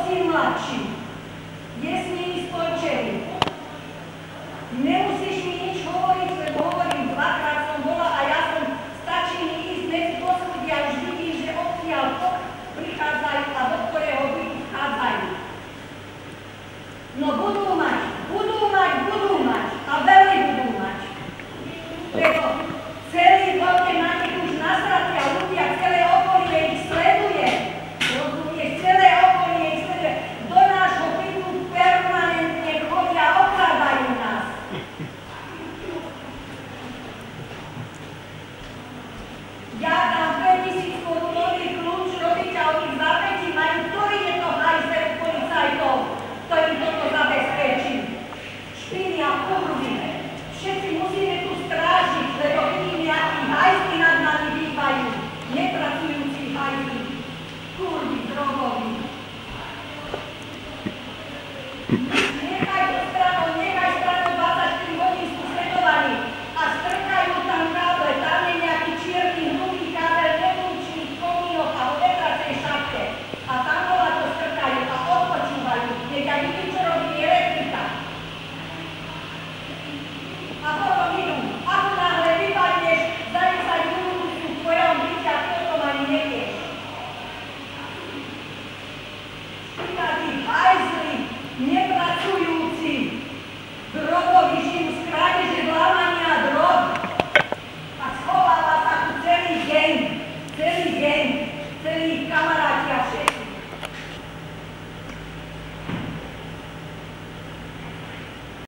syn mladší. Je s nimi spolčený. Nemusíš mi nič hovoriť, lebo hovorím, dvakrát som bola a ja som, stačí mi ísť medzi poschodia, už vidím, že odtiaľ prichádzajú a do ktorého bytu vchádzajú. No budú mať a veľmi budú mať. Preto celý veľké na nich už nasratí a ľudia, celé okolie ich sleduje. Rozumieš, celé okolie ich sleduje. Do nášho bytu permanentne chodia a okrádajú nás. Ja dám 2000 korunový kľúč, robiť a od nich zapätí, majú, ktorý je to hajzer policajtov, ktorý toto zabezpečí. Špiny a kurvy. Všetci musíme tu strážiť, lebo vidíme, akí hajzky nad nami bývajú. Nepracujúci hajzky. Kurvy, drogoví.